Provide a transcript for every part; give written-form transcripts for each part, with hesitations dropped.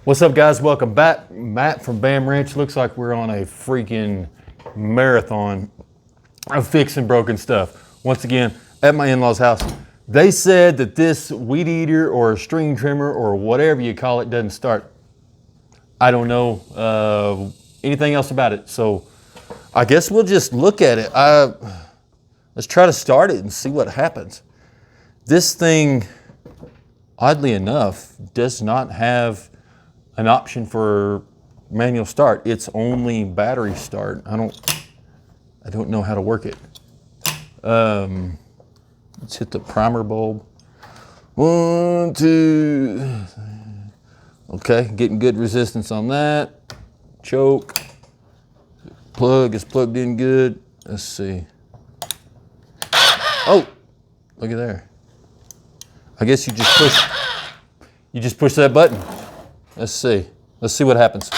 What's up, guys? Welcome back. Matt from BAAM Ranch. Looks like we're on a freaking marathon of fixing broken stuff. Once again, at my in-laws' house. They said that this weed eater or string trimmer or whatever you call it doesn't start. I don't know anything else about it, so I guess we'll just look at it. Let's try to start it and see what happens. This thing, oddly enough, does not have an option for manual start. It's only battery start. I don't know how to work it. Let's hit the primer bulb. 1, 2. Okay, getting good resistance on that. Choke. Plug is plugged in good. Let's see. Oh, look at there. I guess you just push that button. Let's see what happens.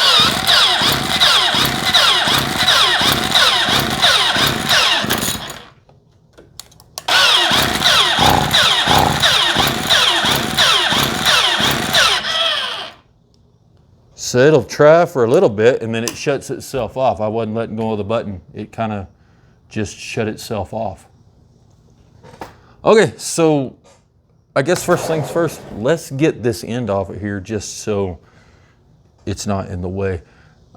So it'll try for a little bit and then it shuts itself off. I wasn't letting go of the button. It kind of just shut itself off. Okay, so I guess first things first, let's get this end off of here just so it's not in the way.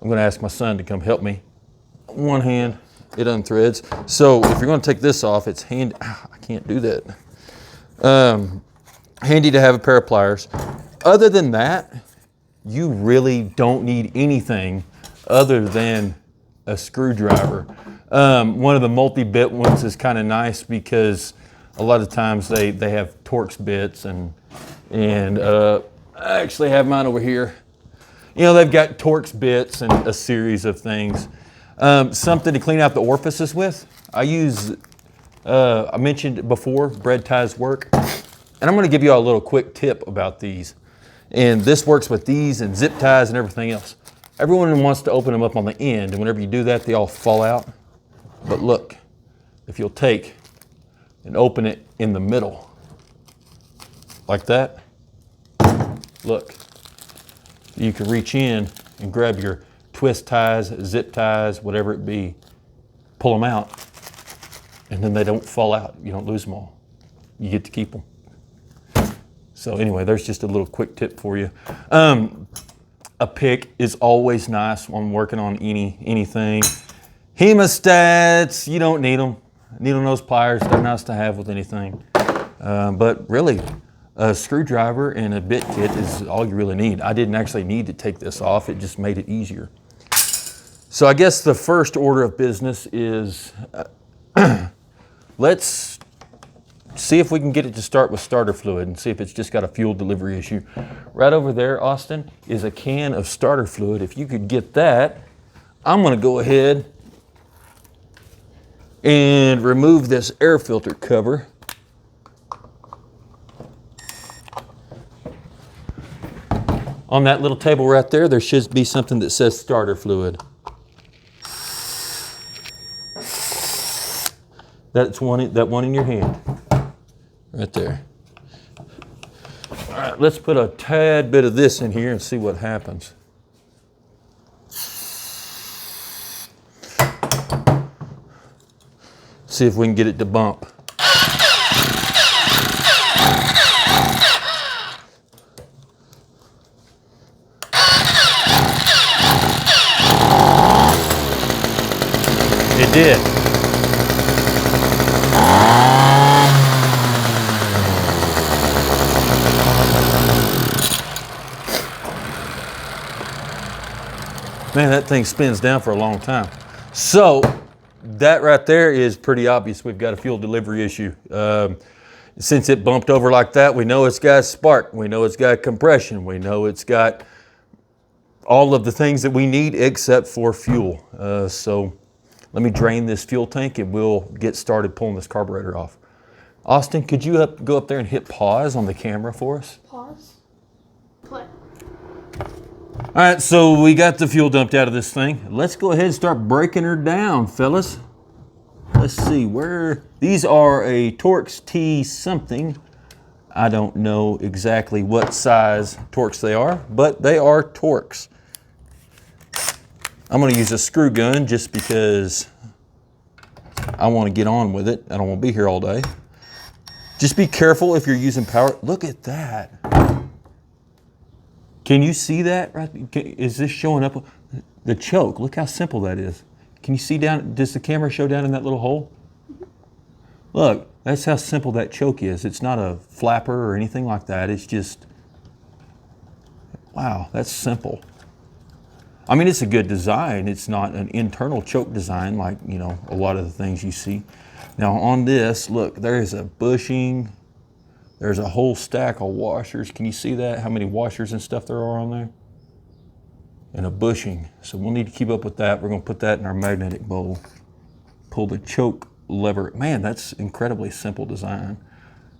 I'm gonna ask my son to come help me. One hand, it unthreads. So if you're gonna take this off, it's handy. I can't do that. Handy to have a pair of pliers. Other than that, you really don't need anything other than a screwdriver. One of the multi-bit ones is kind of nice because a lot of times they have Torx bits and I actually have mine over here. You know, they've got Torx bits and a series of things. Something to clean out the orifices with. I use, I mentioned before, bread ties work. And I'm gonna give you all a little quick tip about these. And this works with these and zip ties and everything else. Everyone wants to open them up on the end, and whenever you do that, they all fall out. But look, if you'll take and open it in the middle, like that, look, you can reach in and grab your twist ties, zip ties, whatever it be, pull them out, and then they don't fall out. You don't lose them all. You get to keep them. So anyway, there's just a little quick tip for you. A pick is always nice when working on anything. Hemostats, you don't need them. Needle nose pliers, they're nice to have with anything. But really, a screwdriver and a bit kit is all you really need. I didn't actually need to take this off, it just made it easier. So I guess the first order of business is, let's see if we can get it to start with starter fluid and see if it's just got a fuel delivery issue. Right over there, Austin, is a can of starter fluid. If you could get that, I'm gonna go ahead and remove this air filter cover. On that little table right there, there should be something that says starter fluid. That one in your hand. Right there. All right, let's put a tad bit of this in here and see what happens. See if we can get it to bump. It did. Man, that thing spins down for a long time. So that right there is pretty obvious. We've got a fuel delivery issue. Since it bumped over like that, we know it's got spark. We know it's got compression. We know it's got all of the things that we need except for fuel. So let me drain this fuel tank and we'll get started pulling this carburetor off. Austin, could you go up there and hit pause on the camera for us? Pause. Play. All right, so we got the fuel dumped out of this thing. Let's go ahead and start breaking her down, fellas. Let's see, these are a Torx T something. I don't know exactly what size Torx they are, but they are Torx. I'm going to use a screw gun just because I want to get on with it. I don't want to be here all day. Just be careful if you're using power. Look at that. Can you see that? Right? Is this showing up? The choke, look how simple that is. Can you see down, does the camera show down in that little hole? Look, that's how simple that choke is. It's not a flapper or anything like that. It's just, wow, that's simple. I mean, it's a good design. It's not an internal choke design like, you know, a lot of the things you see. Now on this, look, there is a bushing. There's a whole stack of washers. Can you see that? How many washers and stuff there are on there? And a bushing. So we'll need to keep up with that. We're going to put that in our magnetic bowl. Pull the choke lever. Man, that's incredibly simple design.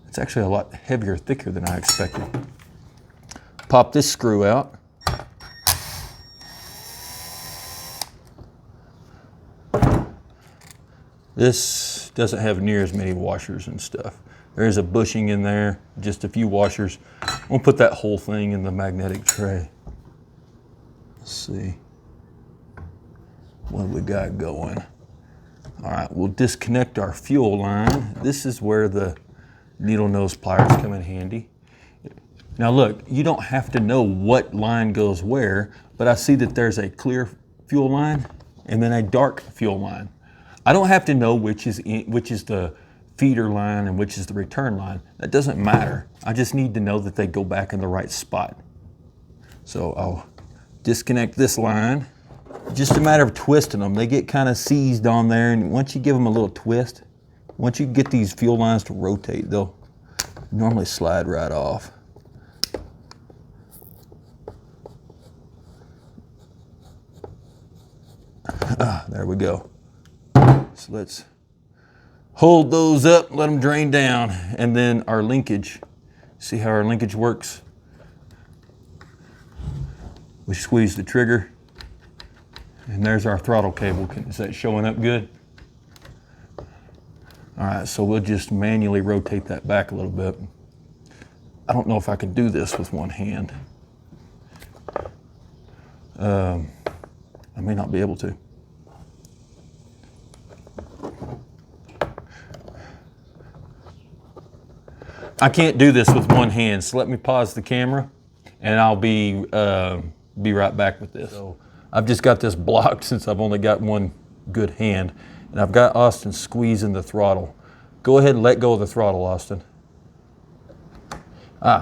It's actually a lot heavier, thicker than I expected. Pop this screw out. This doesn't have near as many washers and stuff. There's a bushing in there, just a few washers. We'll put that whole thing in the magnetic tray. Let's see. What have we got going? All right, we'll disconnect our fuel line. This is where the needle nose pliers come in handy. Now look, you don't have to know what line goes where, but I see that there's a clear fuel line and then a dark fuel line. I don't have to know which is the feeder line and which is the return line. That doesn't matter. I just need to know that they go back in the right spot. So I'll disconnect this line. Just a matter of twisting them. They get kind of seized on there, and once you give them a little twist, once you get these fuel lines to rotate, they'll normally slide right off. There we go. So let's hold those up, let them drain down, and then our linkage. See how our linkage works? We squeeze the trigger, and there's our throttle cable. Is that showing up good? All right, so we'll just manually rotate that back a little bit. I don't know if I can do this with one hand. I may not be able to. I can't do this with one hand, so let me pause the camera and I'll be right back with this. So I've just got this blocked since I've only got one good hand, and I've got Austin squeezing the throttle. Go ahead and let go of the throttle, Austin.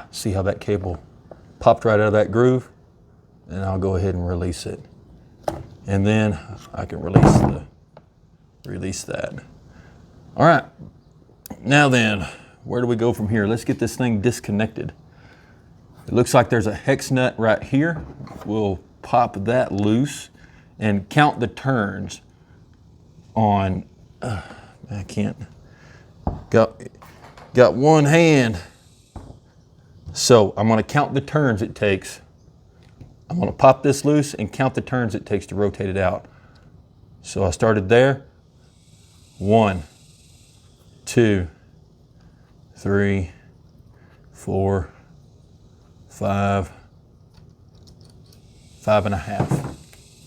See how that cable popped right out of that groove? And I'll go ahead and release it. And then I can release that. All right, now then, where do we go from here? Let's get this thing disconnected. It looks like there's a hex nut right here. We'll pop that loose and count the turns on, I can't, got one hand. So I'm gonna count the turns it takes. I'm gonna pop this loose and count the turns it takes to rotate it out. So I started there. 1, 2, 3, 4, 5, 5.5.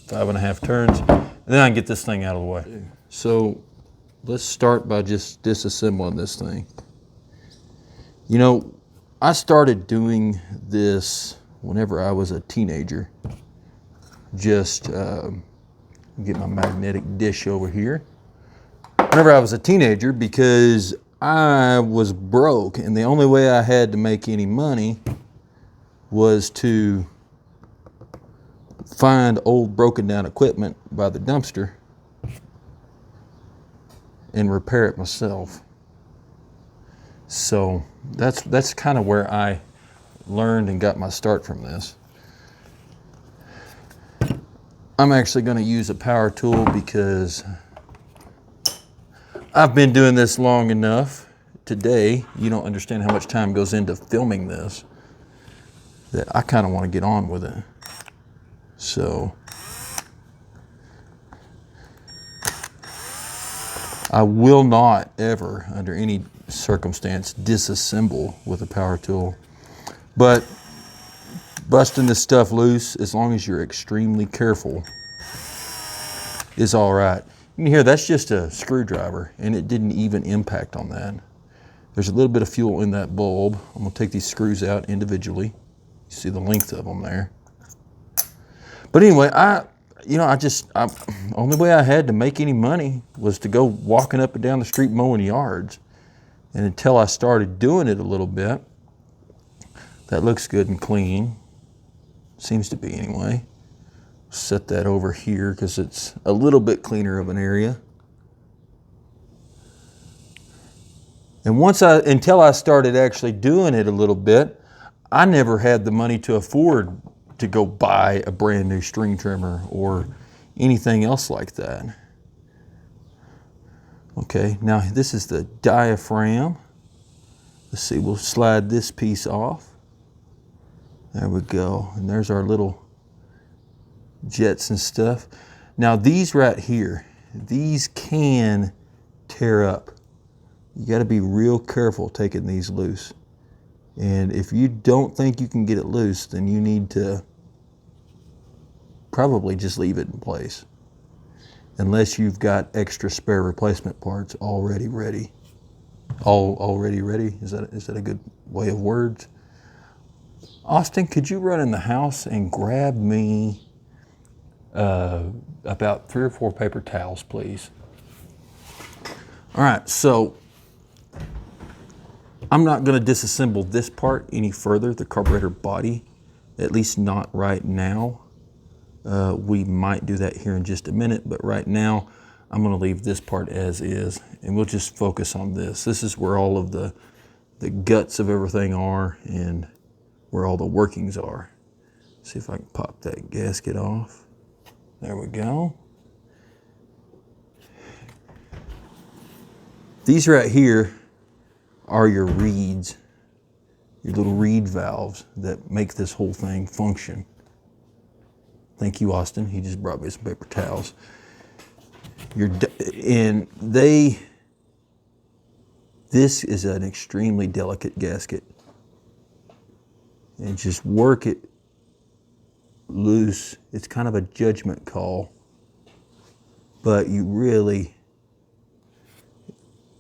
5.5 turns. And then I can get this thing out of the way. So let's start by just disassembling this thing. You know, I started doing this whenever I was a teenager. Just get my magnetic dish over here. Whenever I was a teenager, because I was broke, and the only way I had to make any money was to find old broken down equipment by the dumpster and repair it myself. So that's kind of where I learned and got my start from this. I'm actually going to use a power tool because I've been doing this long enough. Today, you don't understand how much time goes into filming this, that I kind of want to get on with it. So I will not ever, under any circumstance disassemble with a power tool. But busting this stuff loose, as long as you're extremely careful, is all right. You can hear that's just a screwdriver, and it didn't even impact on that. There's a little bit of fuel in that bulb. I'm gonna take these screws out individually. You see the length of them there. But anyway, only way I had to make any money was to go walking up and down the street mowing yards. And until I started doing it a little bit, that looks good and clean. Seems to be anyway. Set that over here because it's a little bit cleaner of an area. And until I started actually doing it a little bit, I never had the money to afford to go buy a brand new string trimmer or anything else like that. Okay, now this is the diaphragm. Let's see, we'll slide this piece off. There we go. And there's our little jets and stuff. Now these right here, these can tear up. You got to be real careful taking these loose. And if you don't think you can get it loose, then you need to probably just leave it in place. Unless you've got extra spare replacement parts already ready. Already ready? Is that a good way of words? Austin, could you run in the house and grab me about 3 or 4 paper towels, please? All right, so I'm not going to disassemble this part any further, the carburetor body, at least not right now. We might do that here in just a minute, but right now I'm going to leave this part as is, and we'll just focus on this. This is where all of the guts of everything are and where all the workings are. See if I can pop that gasket off. There we go. These right here are your reeds, your little reed valves that make this whole thing function. Thank you, Austin. He just brought me some paper towels. This is an extremely delicate gasket. And just work it loose. It's kind of a judgment call, but you really,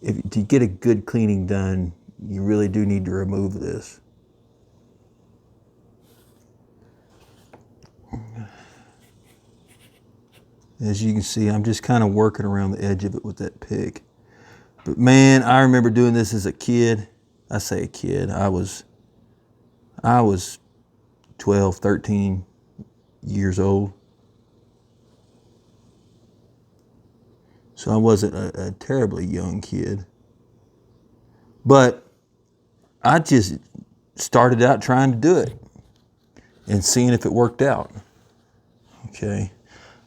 to get a good cleaning done, you really do need to remove this. As you can see, I'm just kind of working around the edge of it with that pick. But man, I remember doing this as a kid. I say a kid, I was 12, 13 years old. So I wasn't a terribly young kid. But I just started out trying to do it and seeing if it worked out. Okay,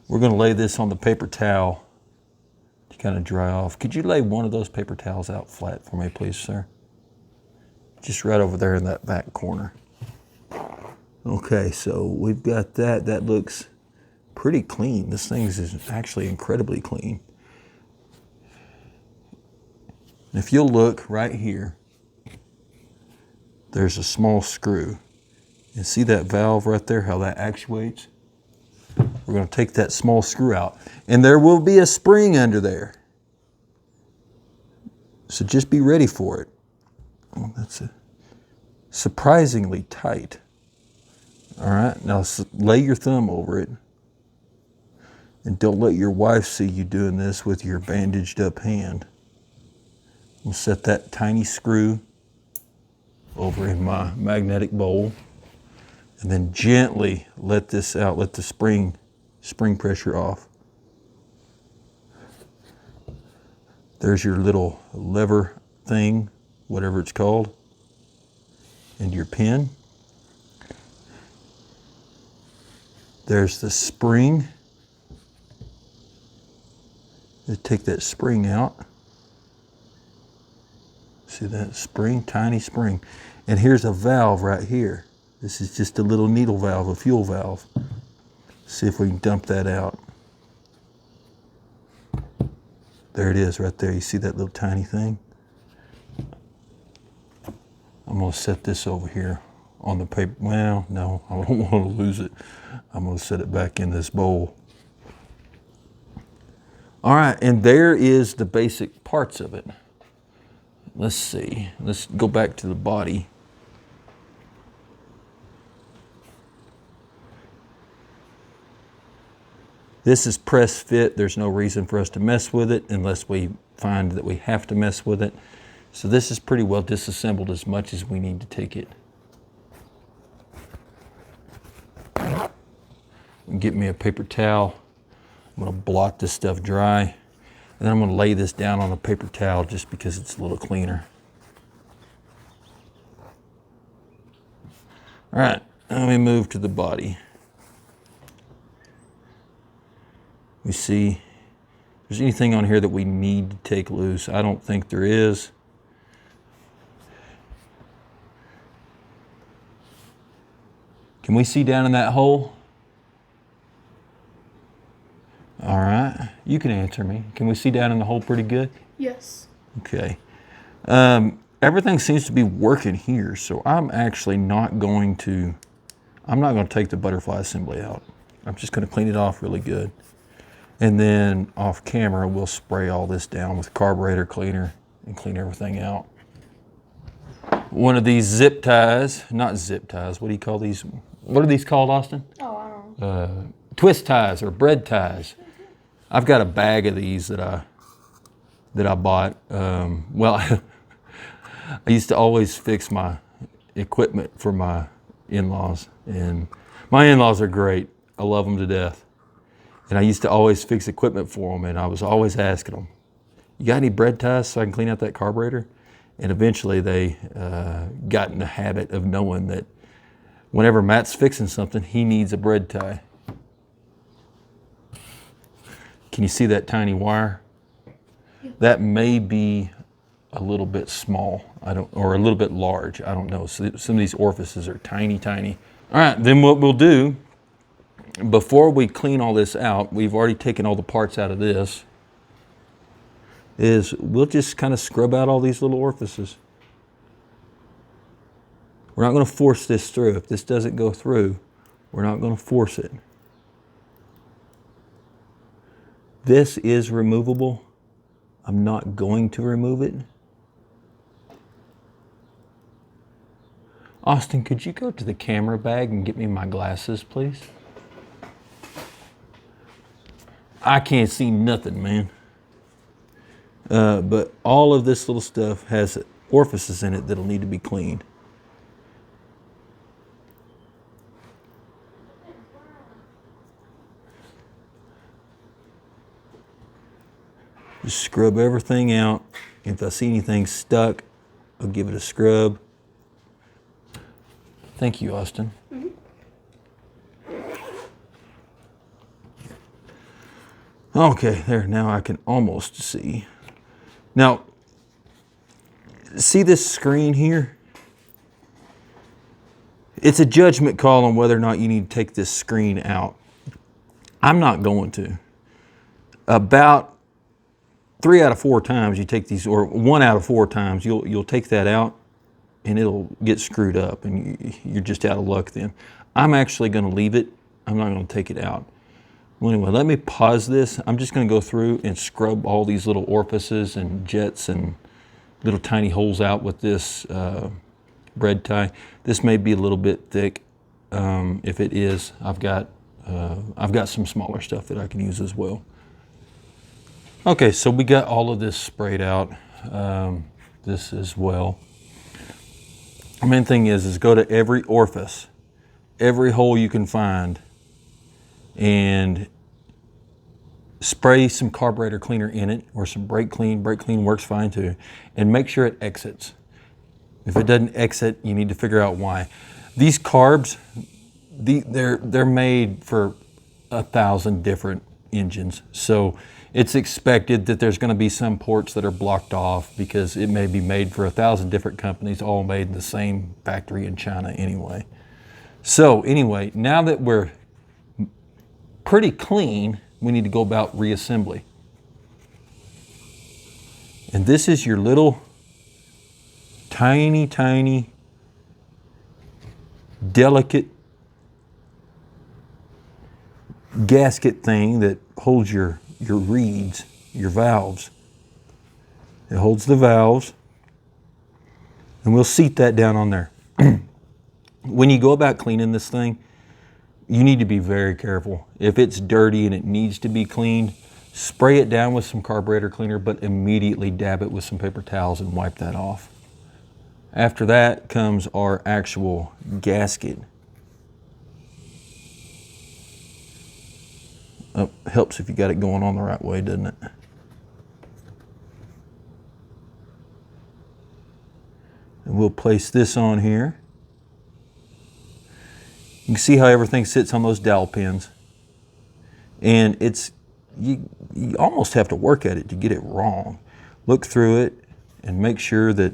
we're going to lay this on the paper towel to kind of dry off. Could you lay one of those paper towels out flat for me, please, sir? Just right over there in that back corner. Okay, so we've got that. That looks pretty clean. This thing is actually incredibly clean. And if you'll look right here, there's a small screw. And see that valve right there, how that actuates? We're going to take that small screw out. And there will be a spring under there. So just be ready for it. Oh, that's surprisingly tight. All right, now lay your thumb over it. And don't let your wife see you doing this with your bandaged up hand. We'll set that tiny screw over in my magnetic bowl. And then gently let this out, let the spring pressure off. There's your little lever thing, whatever it's called, and your pin. There's the spring. Just take that spring out. See that spring, tiny spring. And here's a valve right here. This is just a little needle valve, a fuel valve. See if we can dump that out. There it is right there. You see that little tiny thing? I'm gonna set this over here on the paper. Well, no, I don't want to lose it. I'm gonna set it back in this bowl. All right, and there is the basic parts of it. Let's see, let's go back to the body. This is press fit. There's no reason for us to mess with it unless we find that we have to mess with it. So this is pretty well disassembled as much as we need to take it. Get me a paper towel. I'm gonna blot this stuff dry. And then I'm gonna lay this down on a paper towel just because it's a little cleaner. All right, let me move to the body. We see if there's anything on here that we need to take loose. I don't think there is. Can we see down in that hole? All right, you can answer me. Can we see down in the hole pretty good? Yes. Okay. Everything seems to be working here, so I'm actually not going to take the butterfly assembly out. I'm just gonna clean it off really good. And then off camera, we'll spray all this down with carburetor cleaner and clean everything out. One of these zip ties, not zip ties, what do you call these? What are these called, Austin? Oh, I don't know. Twist ties or bread ties. I've got a bag of these that I bought. Well, I used to always fix my equipment for my in-laws, and my in-laws are great. I love them to death. And I used to always fix equipment for them, and I was always asking them, you got any bread ties so I can clean out that carburetor? And eventually they got in the habit of knowing that whenever Matt's fixing something, he needs a bread tie. Can you see that tiny wire? Yeah. That may be a little bit small, or a little bit large, I don't know. So some of these orifices are tiny, tiny. All right, then what we'll do, before we clean all this out, we've already taken all the parts out of this, is we'll just kind of scrub out all these little orifices. We're not going to force this through. If this doesn't go through, we're not going to force it. This is removable. I'm not going to remove it. Austin, could you go to the camera bag and get me my glasses, please? I can't see nothing, man. But all of this little stuff has orifices in it that'll need to be cleaned. Just scrub everything out. If I see anything stuck, I'll give it a scrub. Thank you, Austin. Mm-hmm. Okay, there, now I can almost see. Now, see this screen here? It's a judgment call on whether or not you need to take this screen out. I'm not going to. About 3 out of 4 times you take these, or 1 out of 4 times, you'll take that out and it'll get screwed up and you're just out of luck then. I'm actually gonna leave it. I'm not gonna take it out. Well, anyway, let me pause this. I'm just gonna go through and scrub all these little orifices and jets and little tiny holes out with this bread tie. This may be a little bit thick. If it is, I've got some smaller stuff that I can use as well. Okay, so we got all of this sprayed out. This as well. The main thing is go to every orifice, every hole you can find, and spray some carburetor cleaner in it, or some brake clean. Brake clean works fine too. And make sure it exits. If it doesn't exit, you need to figure out why. These carbs, they're made for 1,000 different engines. So it's expected that there's going to be some ports that are blocked off because it may be made for 1,000 different companies, all made in the same factory in China anyway. So anyway, now that we're pretty clean, we need to go about reassembly. And this is your little tiny, tiny delicate gasket thing that holds your reeds, your valves. It holds the valves, and we'll seat that down on there. When you go about cleaning this thing, you need to be very careful. If it's dirty and it needs to be cleaned, spray it down with some carburetor cleaner, but immediately dab it with some paper towels and wipe that off. After that comes our actual gasket. Oh, helps if you got it going on the right way, doesn't it? And we'll place this on here. You can see how everything sits on those dowel pins. And it's, you almost have to work at it to get it wrong. Look through it and make sure that,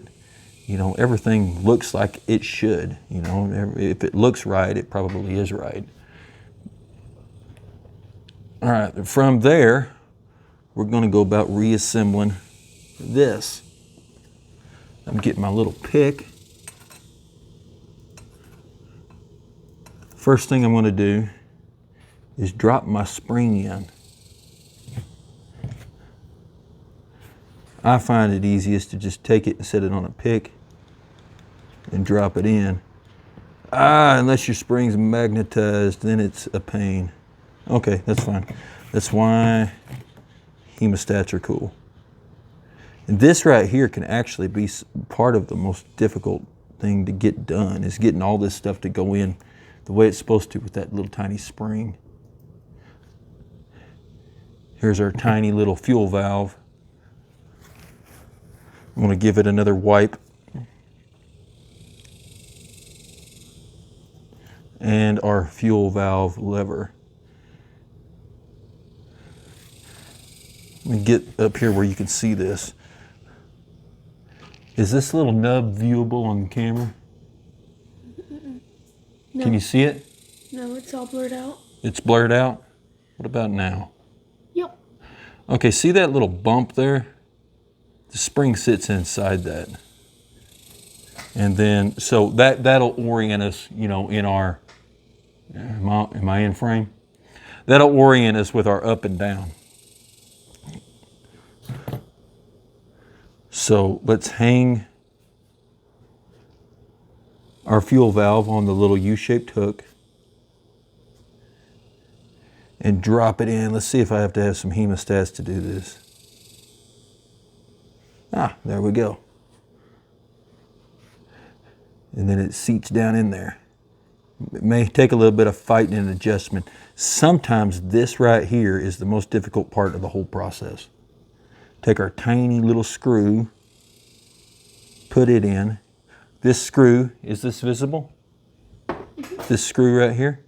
you know, everything looks like it should. You know, if it looks right, it probably is right. All right, from there, we're gonna go about reassembling this. I'm getting my little pick. First thing I'm going to do is drop my spring in. I find it easiest to just take it and set it on a pick and drop it in. Unless your spring's magnetized, then it's a pain. Okay, that's fine. That's why hemostats are cool. And this right here can actually be part of the most difficult thing to get done, is getting all this stuff to go in the way it's supposed to with that little tiny spring. Here's our tiny little fuel valve. I'm going to give it another wipe. And our fuel valve lever. Let me get up here where you can see this. Is this little nub viewable on the camera? No. Can you see it? No, it's all blurred out. It's blurred out? What about now? Yep. Okay, see that little bump there? The spring sits inside that. And then, so that'll orient us, you know, in our, am I in frame? That'll orient us with our up and down. So let's hang our fuel valve on the little U-shaped hook and drop it in. Let's see if I have to have some hemostats to do this. There we go. And then it seats down in there. It may take a little bit of fighting and adjustment. Sometimes this right here is the most difficult part of the whole process. Take our tiny little screw, put it in. This screw, is this visible? This screw right here?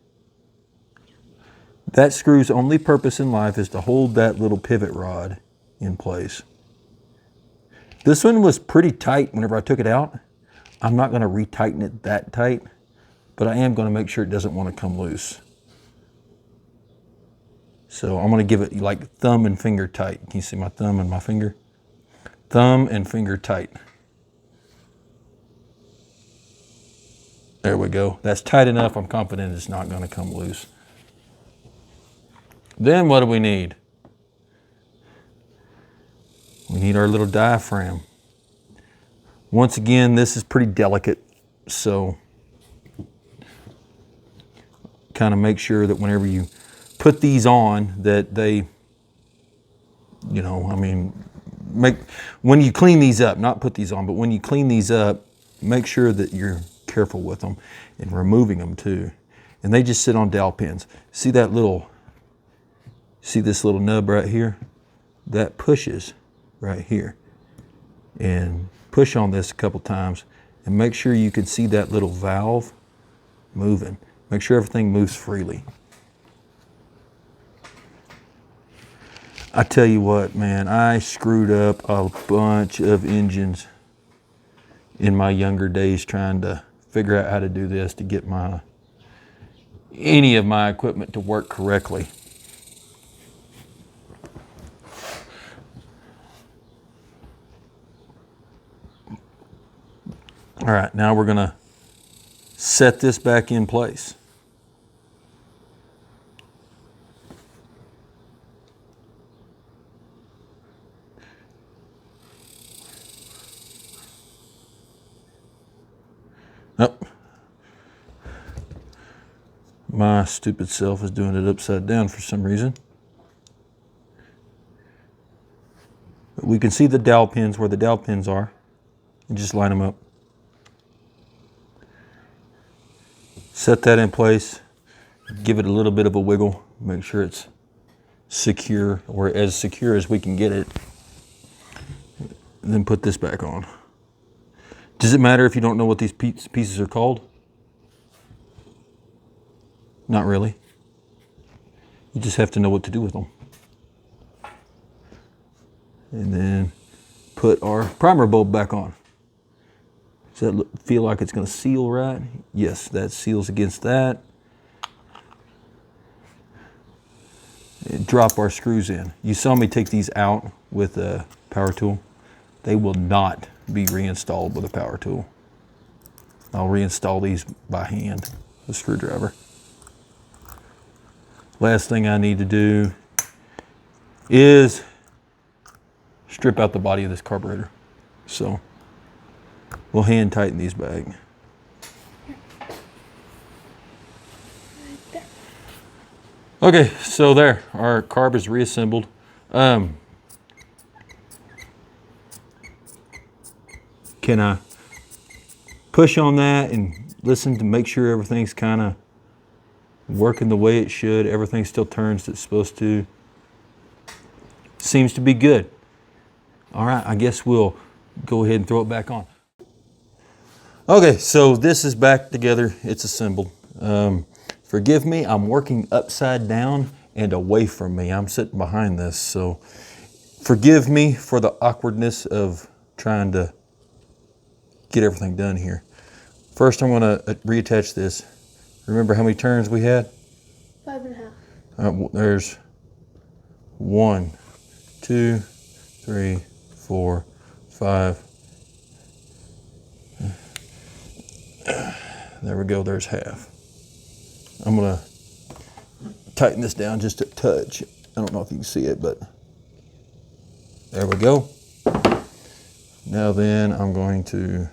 That screw's only purpose in life is to hold that little pivot rod in place. This one was pretty tight whenever I took it out. I'm not going to retighten it that tight, but I am going to make sure it doesn't want to come loose. So I'm going to give it like thumb and finger tight. Can you see my thumb and my finger? Thumb and finger tight. There we go. That's tight enough. I'm confident it's not going to come loose. Then what do we need? We need our little diaphragm. Once again, this is pretty delicate, so kind of make sure that whenever you put these on that they, you know, I mean, when you clean these up, not put these on, but when you clean these up, make sure that you're careful with them and removing them too. And they just sit on dowel pins. See that little, see this little nub right here? That pushes right here. And push on this a couple times and make sure you can see that little valve moving. Make sure everything moves freely. I tell you what, man, I screwed up a bunch of engines in my younger days trying to figure out how to do this to get any of my equipment to work correctly. All right, now we're gonna set this back in place. Oh, my stupid self is doing it upside down for some reason. But we can see the dowel pins where the dowel pins are, and just line them up. Set that in place, give it a little bit of a wiggle, make sure it's secure, or as secure as we can get it. And then put this back on. Does it matter if you don't know what these pieces are called? Not really. You just have to know what to do with them. And then put our primer bulb back on. Does that feel like it's going to seal right? Yes, that seals against that. And drop our screws in. You saw me take these out with a power tool. They will not be reinstalled with a power tool. I'll reinstall these by hand, with a screwdriver. Last thing I need to do is strip out the body of this carburetor. So we'll hand tighten these back. Okay, so there, our carb is reassembled. Can I push on that and listen to make sure everything's kind of working the way it should? Everything still turns as it's supposed to. Seems to be good. All right, I guess we'll go ahead and throw it back on. Okay, so this is back together. It's assembled. Forgive me, I'm working upside down and away from me. I'm sitting behind this, so forgive me for the awkwardness of trying to get everything done here. First, I'm gonna reattach this. Remember how many turns we had? 5.5. There's 1, 2, 3, 4, 5. There we go, there's half. I'm gonna tighten this down just a touch. I don't know if you can see it, but there we go. Now then, I'm going to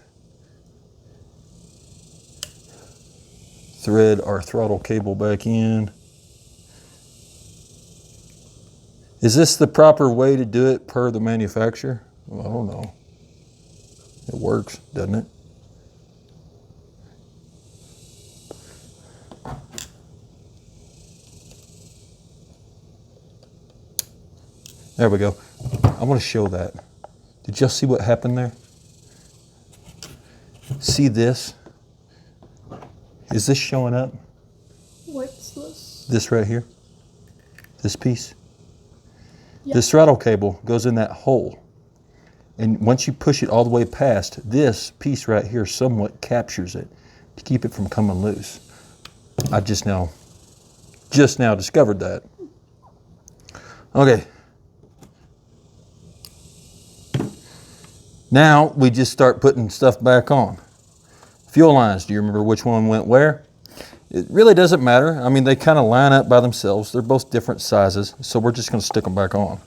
thread our throttle cable back in. Is this the proper way to do it per the manufacturer? Well, I don't know. It works, doesn't it? There we go. I want to show that. Did y'all see what happened there? See this? Is this showing up? What's this? This right here? This piece? Yep. This throttle cable goes in that hole. And once you push it all the way past, this piece right here somewhat captures it to keep it from coming loose. I just now discovered that. Okay. Now we just start putting stuff back on. Fuel lines, do you remember which one went where? It really doesn't matter. I mean, they kind of line up by themselves. They're both different sizes, so we're just going to stick them back on.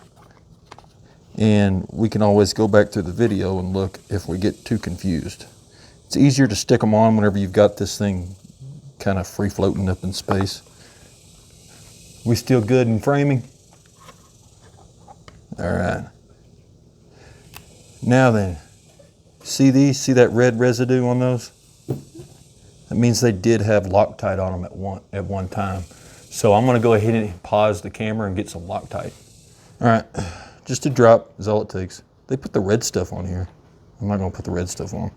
And we can always go back through the video and look if we get too confused. It's easier to stick them on whenever you've got this thing kind of free floating up in space. We still good in framing? All right. Now then, see these? See that red residue on those? That means they did have Loctite on them at one time. So I'm gonna go ahead and pause the camera and get some Loctite. All right, just a drop is all it takes. They put the red stuff on here. I'm not gonna put the red stuff on.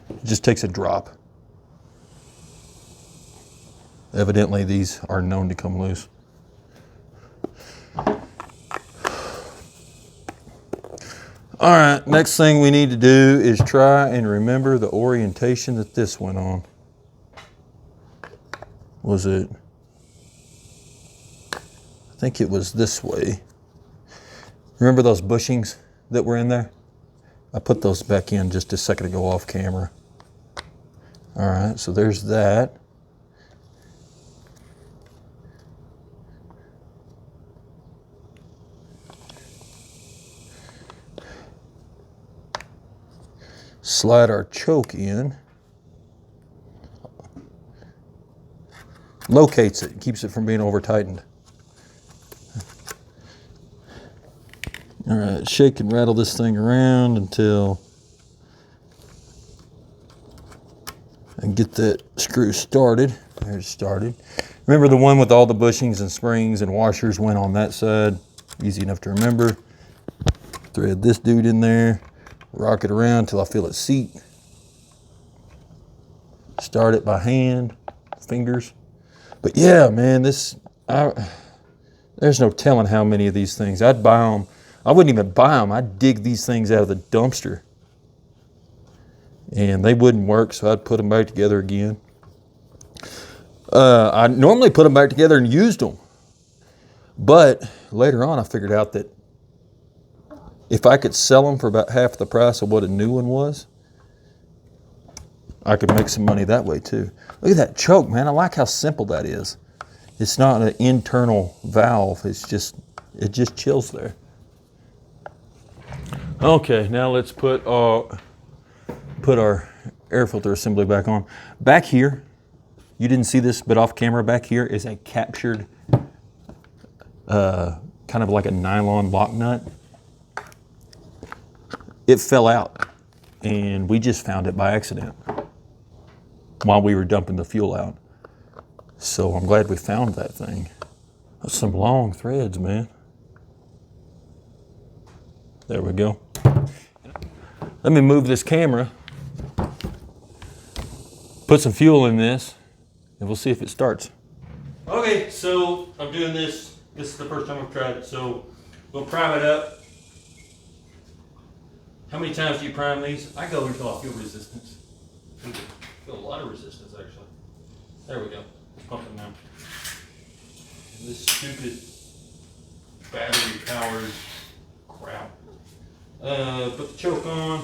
It just takes a drop. Evidently these are known to come loose. All right, next thing we need to do is try and remember the orientation that this went on. Was it? I think it was this way. Remember those bushings that were in there? I put those back in just a second ago off camera. All right, so there's that. Slide our choke in. Locates it, keeps it from being over tightened. All right, shake and rattle this thing around until I get that screw started. There it started. Remember the one with all the bushings and springs and washers went on that side. Easy enough to remember. Thread this dude in there, rock it around until I feel it seat. Start it by hand, fingers. But yeah, man, there's no telling how many of these things. I'd buy them. I wouldn't even buy them. I'd dig these things out of the dumpster. And they wouldn't work, so I'd put them back together again. I normally put them back together and used them. But later on, I figured out that if I could sell them for about half the price of what a new one was, I could make some money that way too. Look at that choke, man. I like how simple that is. It's not an internal valve. It just chills there. Okay, now let's put our air filter assembly back on. Back here, you didn't see this, but off camera back here is a captured, kind of like a nylon lock nut. It fell out, and we just found it by accident while we were dumping the fuel out. So I'm glad we found that thing. That's some long threads, man. There we go. Let me move this camera, put some fuel in this, and we'll see if it starts. Okay, so I'm doing this. This is the first time I've tried it, so we'll prime it up. How many times do you prime these? I go until I feel resistance. I feel a lot of resistance, actually. There we go. It's pumping now. This stupid battery-powered crap. Put the choke on.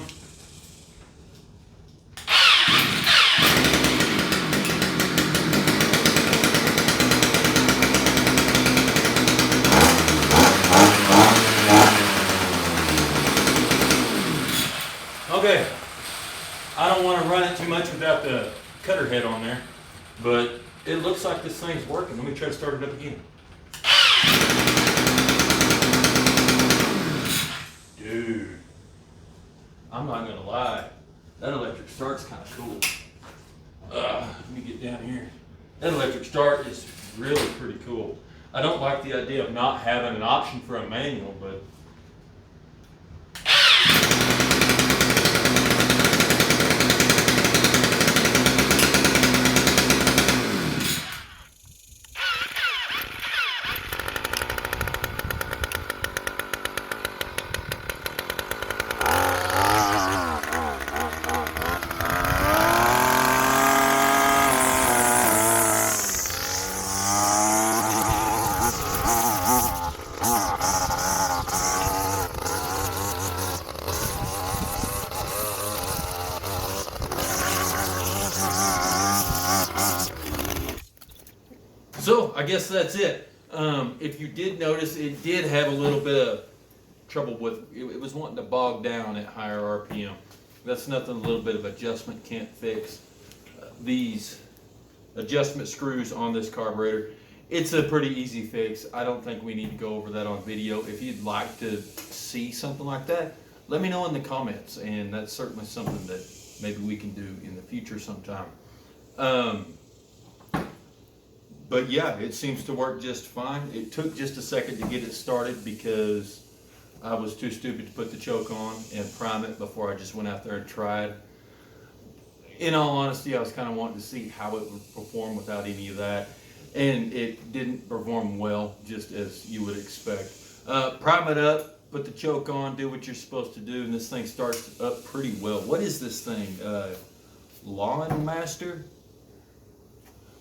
Okay, I don't want to run it too much without the cutter head on there, but it looks like this thing's working. Let me try to start it up again. Dude, I'm not gonna lie, that electric start's kind of cool. Let me get down here. That electric start is really pretty cool. I don't like the idea of not having an option for a manual, but so I guess that's it. If you did notice, it did have a little bit of trouble with, it was wanting to bog down at higher RPM. That's nothing a little bit of adjustment can't fix. These adjustment screws on this carburetor, it's a pretty easy fix. I don't think we need to go over that on video. If you'd like to see something like that, let me know in the comments, and that's certainly something that maybe we can do in the future sometime. But yeah, it seems to work just fine. It took just a second to get it started because I was too stupid to put the choke on and prime it before I just went out there and tried. In all honesty, I was kind of wanting to see how it would perform without any of that. And it didn't perform well, just as you would expect. Prime it up, put the choke on, do what you're supposed to do, and this thing starts up pretty well. What is this thing? Lawn Master?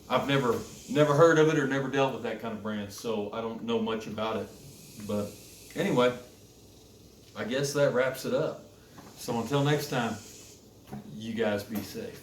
I've never heard of it or never dealt with that kind of brand, so I don't know much about it. But anyway, I guess that wraps it up. So until next time, you guys be safe.